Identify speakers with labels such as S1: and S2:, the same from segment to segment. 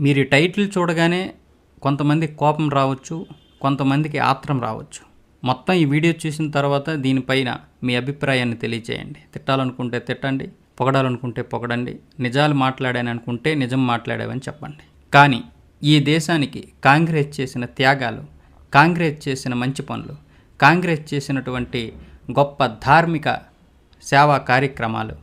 S1: మీరు టైటిల్ చూడగానే కొంతమంది కోపం రావచ్చు, కొంతమందికి ఆత్రం రావచ్చు. మొత్తం ఈ వీడియో చూసిన తర్వాత దీనిపైన మీ అభిప్రాయాన్ని తెలియచేయండి. తిట్టాలనుకుంటే తిట్టండి, పొగడాలనుకుంటే పొగడండి, నిజాలు మాట్లాడాననుకుంటే నిజం మాట్లాడావని చెప్పండి. కానీ ఈ దేశానికి కాంగ్రెస్ చేసిన త్యాగాలు, కాంగ్రెస్ చేసిన మంచి పనులు, కాంగ్రెస్ చేసినటువంటి గొప్ప ధార్మిక సేవా కార్యక్రమాలు,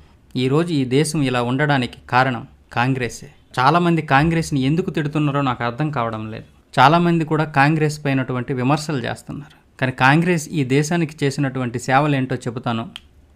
S1: ఈరోజు ఈ దేశం ఇలా ఉండడానికి కారణం కాంగ్రెసే. చాలామంది కాంగ్రెస్ని ఎందుకు తిడుతున్నారో నాకు అర్థం కావడం లేదు. చాలామంది కూడా కాంగ్రెస్ పైనటువంటి విమర్శలు చేస్తున్నారు. కానీ కాంగ్రెస్ ఈ దేశానికి చేసినటువంటి సేవలు ఏంటో చెబుతాను,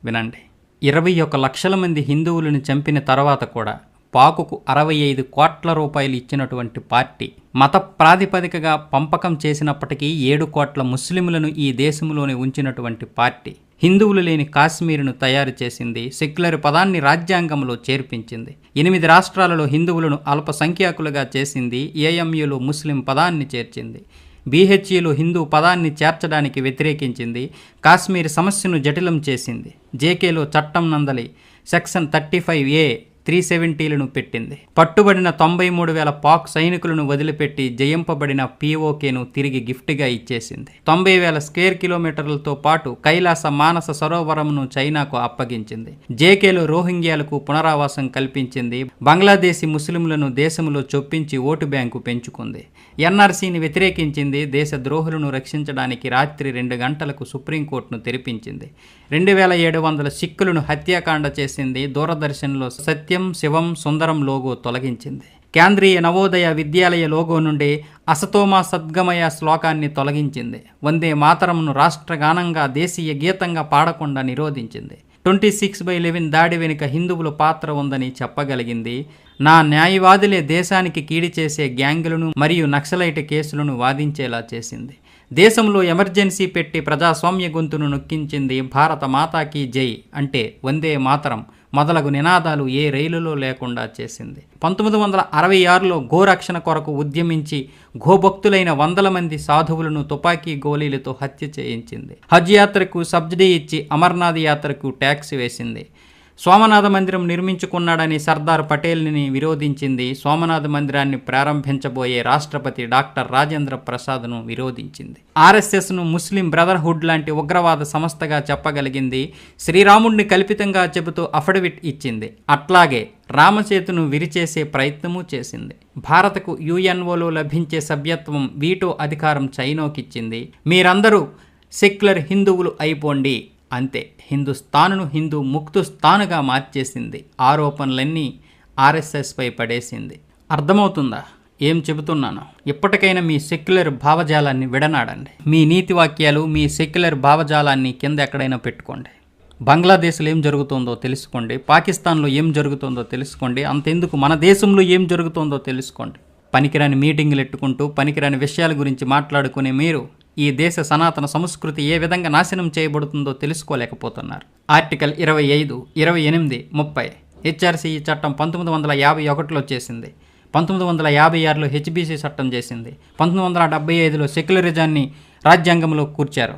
S1: వినండి. 21 లక్షల మంది హిందువులను చంపిన తర్వాత కూడా పాకుకు 65 కోట్ల రూపాయలు ఇచ్చినటువంటి పార్టీ, మత ప్రాతిపదికగా పంపకం చేసినప్పటికీ 7 కోట్ల ముస్లింలను ఈ దేశంలోనే ఉంచినటువంటి పార్టీ, హిందువులు లేని కాశ్మీర్ను తయారు చేసింది, సెక్యులర్ పదాన్ని రాజ్యాంగంలో చేర్పించింది, 8 రాష్ట్రాలలో హిందువులను అల్పసంఖ్యాకులుగా చేసింది, ఏఎంయూలో ముస్లిం పదాన్ని చేర్చింది, బీహెచ్ఈలో హిందూ పదాన్ని చేర్చడానికి వ్యతిరేకించింది, కాశ్మీర్ సమస్యను జటిలం చేసింది, జేకేలో చట్టం నందలి సెక్షన్ 35A 370లను పెట్టింది, పట్టుబడిన 93,000 పాక్ సైనికులను వదిలిపెట్టి జయింపబడిన POKను తిరిగి గిఫ్ట్గా ఇచ్చేసింది, 90,000 స్క్వేర్ కిలోమీటర్లతో పాటు కైలాస మానస సరోవరంను చైనాకు అప్పగించింది, జేకేలో రోహింగ్యాలకు పునరావాసం కల్పించింది, బంగ్లాదేశీ ముస్లింలను దేశంలో చొప్పించి ఓటు బ్యాంకు పెంచుకుంది, ఎన్ఆర్సీని వ్యతిరేకించింది, దేశ ద్రోహులను రక్షించడానికి రాత్రి 2 గంటలకు సుప్రీంకోర్టును తెరిపించింది, 2,700 సిక్కులను హత్యాకాండ చేసింది, దూరదర్శన్లో సత్యం శివం సుందరం లోగో తొలగించింది, కేంద్రీయ నవోదయ విద్యాలయ లోగో నుండి అసతోమా సద్గమయ శ్లోకాన్ని తొలగించింది, వందే మాతరంను రాష్ట్రగానంగా దేశీయ గీతంగా పాడకుండా నిరోధించింది, 26/11 దాడి వెనుక హిందువుల పాత్ర ఉందని చెప్పగలిగింది, నా న్యాయవాదులే దేశానికి కీడి చేసే గ్యాంగులను మరియు నక్సలైట్ కేసులను వాదించేలా చేసింది, దేశంలో ఎమర్జెన్సీ పెట్టి ప్రజాస్వామ్య గొంతును నొక్కించింది, భారత మాతాకి జై అంటే వందే మాతరం మొదలగు నినాదాలు ఏ రైలులో లేకుండా చేసింది, 1966లో గోరక్షణ కొరకు ఉద్యమించి గోభక్తులైన 100 మంది సాధువులను తుపాకీ గోళీలతో హత్య చేయించింది, హజ్ యాత్రకు సబ్సిడీ ఇచ్చి అమర్నాథ్ యాత్రకు ట్యాక్స్ వేసింది, సోమనాథ మందిరం నిర్మించుకున్నాడని సర్దార్ పటేల్ని విరోధించింది, సోమనాథ మందిరాన్ని ప్రారంభించబోయే రాష్ట్రపతి డాక్టర్ రాజేంద్ర ప్రసాద్ను విరోధించింది, ఆర్ఎస్ఎస్ను ముస్లిం బ్రదర్హుడ్ లాంటి ఉగ్రవాద సంస్థగా చెప్పగలిగింది, శ్రీరాముడిని కల్పితంగా చెబుతూ అఫిడవిట్ ఇచ్చింది, అట్లాగే రామసేతును విరిచేసే ప్రయత్నమూ చేసింది, భారత్కు UNOలో లభించే సభ్యత్వం వీటో అధికారం చైనాకిచ్చింది, మీరందరూ సెక్యులర్ హిందువులు అయిపోండి అంతే, హిందుస్థానును హిందూ ముక్తుస్థానుగా మార్చేసింది, ఆరోపణలన్నీ RSSపై పడేసింది. అర్థమవుతుందా ఏం చెబుతున్నాను? ఇప్పటికైనా మీ సెక్యులర్ భావజాలాన్ని విడనాడండి. మీ నీతి వాక్యాలు, మీ సెక్యులర్ భావజాలాన్ని కింద ఎక్కడైనా పెట్టుకోండి. బంగ్లాదేశ్లో ఏం జరుగుతుందో తెలుసుకోండి, పాకిస్తాన్లో ఏం జరుగుతుందో తెలుసుకోండి, అంతెందుకు మన దేశంలో ఏం జరుగుతుందో తెలుసుకోండి. పనికిరాని మీటింగులు ఎట్టుకుంటూ పనికిరాని విషయాల గురించి మాట్లాడుకునే మీరు ఈ దేశ సనాతన సంస్కృతి ఏ విధంగా నాశనం చేయబడుతుందో తెలుసుకోలేకపోతున్నారు. ఆర్టికల్ 25, 28, 30 HRCE చట్టం 1951లో చేసింది, 1956లో HBC చట్టం చేసింది, 1975లో సెక్యులరిజాన్ని రాజ్యాంగంలో కూర్చారు,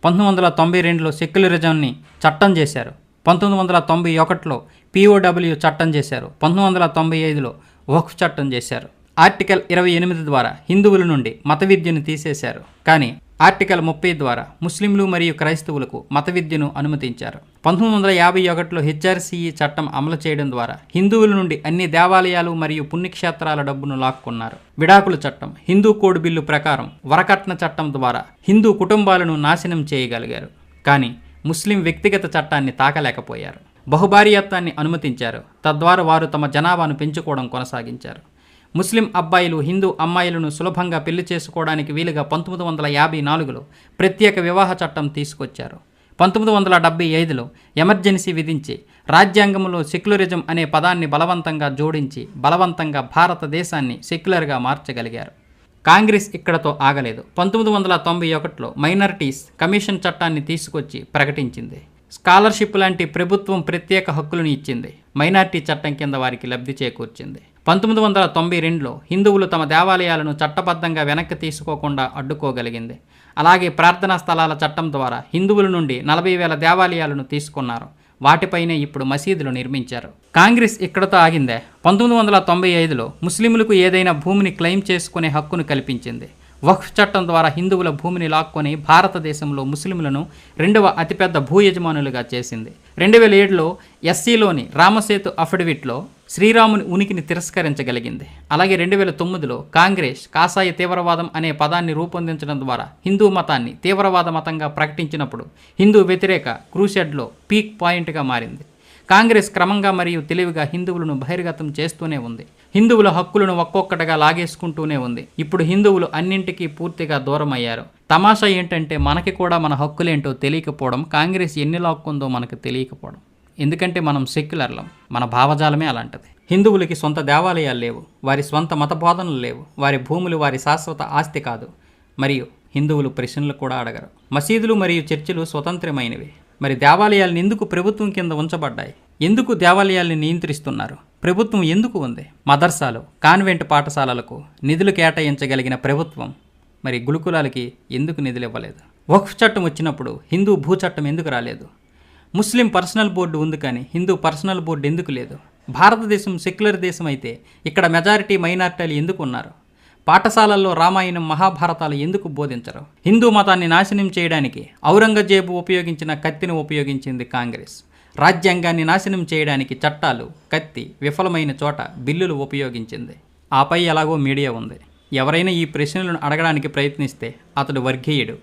S1: 1992లో సెక్యులరిజాన్ని చట్టం చేశారు, 1991లో POW చట్టం చేశారు, 1995లో వక్ఫ్ చట్టం చేశారు. ఆర్టికల్ 28 ద్వారా హిందువుల నుండి మత విద్యను తీసేశారు, కానీ ఆర్టికల్ 30 ద్వారా ముస్లింలు మరియు క్రైస్తవులకు మత విద్యను అనుమతించారు. 1951లో HRCE చట్టం అమలు చేయడం ద్వారా హిందువుల నుండి అన్ని దేవాలయాలు మరియు పుణ్యక్షేత్రాల డబ్బును లాక్కున్నారు. విడాకుల చట్టం, హిందూ కోడ్ బిల్లు ప్రకారం వరకట్న చట్టం ద్వారా హిందూ కుటుంబాలను నాశనం చేయగలిగారు, కానీ ముస్లిం వ్యక్తిగత చట్టాన్ని తాకలేకపోయారు. బహుభార్యాత్వాన్ని అనుమతించారు, తద్వారా వారు తమ జనాభాను పెంచుకోవడం కొనసాగించారు. ముస్లిం అబ్బాయిలు హిందూ అమ్మాయిలను సులభంగా పెళ్లి చేసుకోవడానికి వీలుగా 1954లో ప్రత్యేక వివాహ చట్టం తీసుకొచ్చారు. 1975లో ఎమర్జెన్సీ విధించి రాజ్యాంగంలో సెక్యులరిజం అనే పదాన్ని బలవంతంగా జోడించి బలవంతంగా భారతదేశాన్ని సెక్యులర్గా మార్చగలిగారు. కాంగ్రెస్ ఇక్కడతో ఆగలేదు. 1991లో మైనారిటీస్ కమిషన్ చట్టాన్ని తీసుకొచ్చి ప్రకటించింది. స్కాలర్షిప్ లాంటి ప్రభుత్వం ప్రత్యేక హక్కులను ఇచ్చింది, మైనారిటీ చట్టం కింద వారికి లబ్ధి చేకూర్చింది. 1992లో హిందువులు తమ దేవాలయాలను చట్టబద్ధంగా వెనక్కి తీసుకోకుండా అడ్డుకోగలిగింది. అలాగే ప్రార్థనా స్థలాల చట్టం ద్వారా హిందువుల నుండి 40,000 దేవాలయాలను తీసుకున్నారు. వాటిపైనే ఇప్పుడు మసీదులు నిర్మించారు. కాంగ్రెస్ ఇక్కడతో ఆగిందే. 1995లో ముస్లింలకు ఏదైనా భూమిని క్లెయిమ్ చేసుకునే హక్కును కల్పించింది. వక్ఫ్ చట్టం ద్వారా హిందువుల భూమిని లాక్కొని భారతదేశంలో ముస్లింలను 2వ అతిపెద్ద భూ యజమానులుగా చేసింది. 2007లో ఎస్సీలోని రామసేతు అఫిడవిట్లో శ్రీరాముని ఉనికిని తిరస్కరించగలిగింది. అలాగే 2009లో కాంగ్రెస్ కాషాయ తీవ్రవాదం అనే పదాన్ని రూపొందించడం ద్వారా హిందూ మతాన్ని తీవ్రవాద మతంగా ప్రకటించినప్పుడు హిందూ వ్యతిరేక క్రూసెడ్లో పీక్ పాయింట్గా మారింది. కాంగ్రెస్ క్రమంగా మరియు తెలివిగా హిందువులను బహిర్గతం చేస్తూనే ఉంది. హిందువుల హక్కులను ఒక్కొక్కటిగా లాగేసుకుంటూనే ఉంది. ఇప్పుడు హిందువులు అన్నింటికీ పూర్తిగా దూరం అయ్యారు. తమాషా ఏంటంటే మనకి కూడా మన హక్కులేంటో తెలియకపోవడం, కాంగ్రెస్ ఎన్ని లాక్కుందో మనకు తెలియకపోవడం. ఎందుకంటే మనం సెక్యులర్లం, మన భావజాలమే అలాంటిది. హిందువులకి సొంత దేవాలయాలు లేవు, వారి స్వంత మత బోధనలు లేవు, వారి భూములు వారి శాశ్వత ఆస్తి కాదు. మరియు హిందువులు ప్రశ్నలు కూడా అడగరు. మసీదులు మరియు చర్చిలు స్వతంత్రమైనవి. మరి దేవాలయాలను ఎందుకు ప్రభుత్వం కింద ఉంచబడ్డాయి? ఎందుకు దేవాలయాల్ని నియంత్రిస్తున్నారు? ప్రభుత్వం ఎందుకు ఉంది? మదర్సాలు, కాన్వెంట్ పాఠశాలలకు నిధులు కేటాయించగలిగిన ప్రభుత్వం మరి గురుకులాలకి ఎందుకు నిధులు ఇవ్వలేదు? వక్ఫ్ చట్టం వచ్చినప్పుడు హిందూ భూ చట్టం ఎందుకు రాలేదు? ముస్లిం పర్సనల్ బోర్డు ఉంది కానీ హిందూ పర్సనల్ బోర్డు ఎందుకు లేదు? భారతదేశం సెక్యులర్ దేశం అయితే ఇక్కడ మెజారిటీ మైనారిటీలు ఎందుకు ఉన్నారు? పాఠశాలల్లో రామాయణం మహాభారతాలు ఎందుకు బోధించరు? హిందూ మతాన్ని నాశనం చేయడానికి ఔరంగజేబు ఉపయోగించిన కత్తిని ఉపయోగించింది కాంగ్రెస్. రాజ్యాంగాన్ని నాశనం చేయడానికి చట్టాలు, కత్తి, విఫలమైన చోట బిల్లులు ఉపయోగించింది. ఆపై ఎలాగో మీడియా ఉంది. ఎవరైనా ఈ ప్రశ్నలను అడగడానికి ప్రయత్నిస్తే అతడు వర్గీయుడు,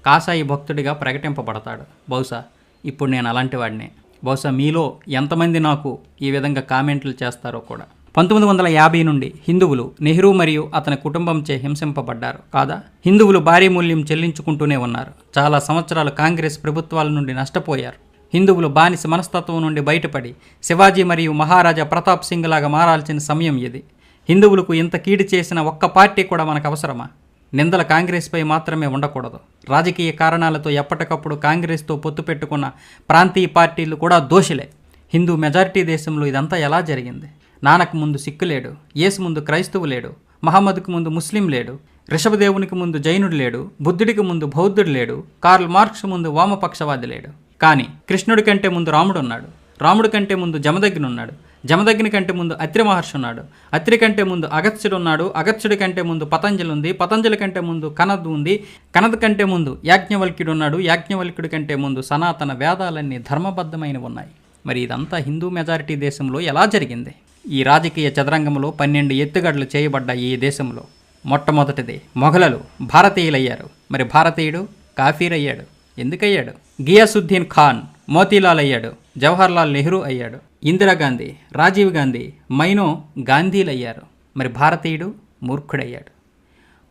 S1: కాషాయి భక్తుడిగా ప్రకటింపబడతాడు. బహుశా ఇప్పుడు నేను అలాంటి వాడినే. బహుశా మీలో ఎంతమంది నాకు ఈ విధంగా కామెంట్లు చేస్తారో కూడా. 1950 నుండి హిందువులు నెహ్రూ మరియు అతని కుటుంబంచే హింసింపబడ్డారు కాదా? హిందువులు భారీ మూల్యం చెల్లించుకుంటూనే ఉన్నారు. చాలా సంవత్సరాలు కాంగ్రెస్ ప్రభుత్వాల నుండి నష్టపోయారు. హిందువులు బానిస మనస్తత్వం నుండి బయటపడి శివాజీ మరియు మహారాజా ప్రతాప్ సింగ్ లాగా మారాల్సిన సమయం ఇది. హిందువులకు ఇంత కీడు చేసిన ఒక్క పార్టీ కూడా మనకు అవసరమా? నిందల కాంగ్రెస్పై మాత్రమే ఉండకూడదు. రాజకీయ కారణాలతో ఎప్పటికప్పుడు కాంగ్రెస్తో పొత్తు పెట్టుకున్న ప్రాంతీయ పార్టీలు కూడా దోషులే. హిందూ మెజారిటీ దేశంలో ఇదంతా ఎలా జరిగింది? నానక్ ముందు సిక్కు లేడు, యేసు ముందు క్రైస్తవు లేడు, మహమ్మద్కు ముందు ముస్లిం లేడు, ఋషభదేవునికి ముందు జైనుడు లేడు, బుద్ధుడికి ముందు బౌద్ధుడు లేడు, కార్ల్ మార్క్స్ ముందు వామపక్షవాది లేడు. కానీ కృష్ణుడి కంటే ముందు రాముడు ఉన్నాడు, రాముడి కంటే ముందు జమదగ్ని ఉన్నాడు, జమదగ్ని కంటే ముందు అత్రి మహర్షి ఉన్నాడు, అత్రి కంటే ముందు అగత్స్యుడు ఉన్నాడు, అగత్స్యుడి కంటే ముందు పతంజలి ఉంది, పతంజలి కంటే ముందు కనద్ ఉంది, కనద్ కంటే ముందు యాజ్ఞవల్క్యుడు ఉన్నాడు, యాజ్ఞవల్క్యుడి కంటే ముందు సనాతన వేదాలన్నీ ధర్మబద్ధమైనవి ఉన్నాయి. మరి ఇదంతా హిందూ మెజారిటీ దేశంలో ఎలా జరిగింది? ఈ రాజకీయ చదరంగంలో 12 ఎత్తుగడలు చేయబడ్డ ఈ దేశంలో మొట్టమొదటిది మొఘలులు భారతీయులయ్యారు. మరి భారతీయుడు కాఫీర్ అయ్యాడు. ఎందుకయ్యాడు? గియాసుద్దీన్ ఖాన్ మోతీలాల్ అయ్యాడు, జవహర్లాల్ నెహ్రూ అయ్యాడు, ఇందిరాగాంధీ, రాజీవ్ గాంధీ, మైనో గాంధీలు అయ్యారు. మరి భారతీయుడు మూర్ఖుడయ్యాడు.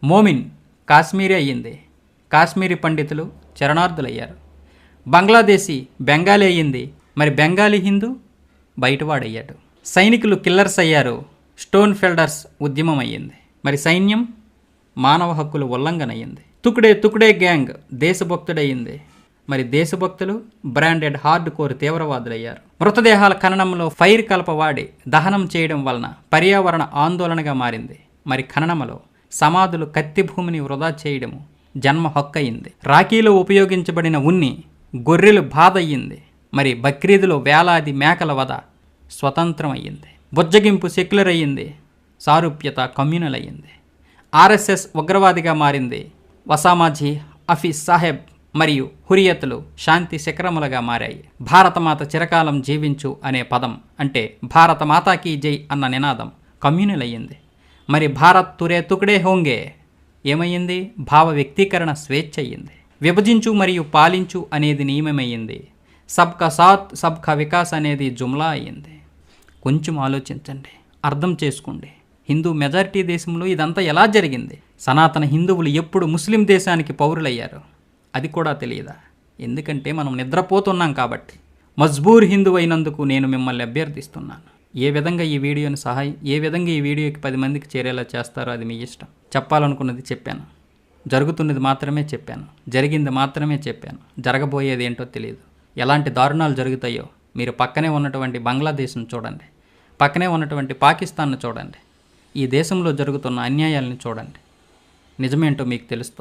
S1: మోమిన్ కాశ్మీరీ అయ్యింది, కాశ్మీరీ పండితులు చరణార్థులయ్యారు. బంగ్లాదేశీ బెంగాలీ అయ్యింది, మరి బెంగాలీ హిందూ బయటవాడయ్యాడు. సైనికులు కిల్లర్స్ అయ్యారు, స్టోన్ ఫెల్డర్స్ ఉద్యమం అయ్యింది. మరి సైన్యం మానవ హక్కుల ఉల్లంఘన అయ్యింది. తుకుడే గ్యాంగ్ దేశభక్తుడయ్యింది. మరి దేశభక్తులు బ్రాండెడ్ హార్డ్ కోర్ తీవ్రవాదులయ్యారు. మృతదేహాల ఖననంలో ఫైర్ కలపవాడి దహనం చేయడం వలన పర్యావరణ ఆందోళనగా మారింది. మరి ఖననంలో సమాధులు కత్తి భూమిని వృధా చేయడము జన్మ హక్కు అయింది. రాఖీలో ఉపయోగించబడిన ఉన్ని గొర్రెలు బాధ అయ్యింది. మరి బక్రీదులో వేలాది మేకల వధ స్వతంత్రం అయ్యింది. బుజ్జగింపు సెక్యులర్ అయ్యింది. సారూప్యత కమ్యూనల్ అయ్యింది. ఆర్ఎస్ఎస్ ఉగ్రవాదిగా మారింది. వసామాజీ, హఫీజ్ సాహెబ్ మరియు హురియతులు శాంతి శిఖరములుగా మారాయి. భారతమాత చిరకాలం జీవించు అనే పదం అంటే భారత మాతాకి జై అన్న నినాదం కమ్యూనల్ అయ్యింది. మరి భారత్ తుడే హోంగే ఏమయ్యింది? భావ వ్యక్తీకరణ స్వేచ్ఛ అయ్యింది. విభజించు మరియు పాలించు అనేది నియమమయ్యింది. సబ్కా సాత్ సబ్కా వికాస్ అనేది జుమ్లా అయ్యింది. కొంచెం ఆలోచించండి, అర్థం చేసుకోండి. హిందూ మెజారిటీ దేశంలో ఇదంతా ఎలా జరిగింది? సనాతన హిందువులు ఎప్పుడు ముస్లిం దేశానికి పౌరులయ్యారు అది కూడా తెలియదా? ఎందుకంటే మనం నిద్రపోతున్నాం కాబట్టి. మజ్బూర్ హిందూ అయినందుకు నేను మిమ్మల్ని అభ్యర్థిస్తున్నాను. ఏ విధంగా ఈ వీడియోకి 10 మందికి చేరేలా చేస్తారో అది మీ ఇష్టం. చెప్పాలనుకున్నది చెప్పాను, జరుగుతున్నది మాత్రమే చెప్పాను, జరిగింది మాత్రమే చెప్పాను. జరగబోయేది ఏంటో తెలియదు. ఎలాంటి దారుణాలు జరుగుతాయో మీరు పక్కనే ఉన్నటువంటి బంగ్లాదేశ్ను చూడండి, పక్కనే ఉన్నటువంటి పాకిస్తాన్ను చూడండి, ఈ దేశంలో జరుగుతున్న అన్యాయాలను చూడండి. నిజమేంటో మీకు తెలుస్తుంది.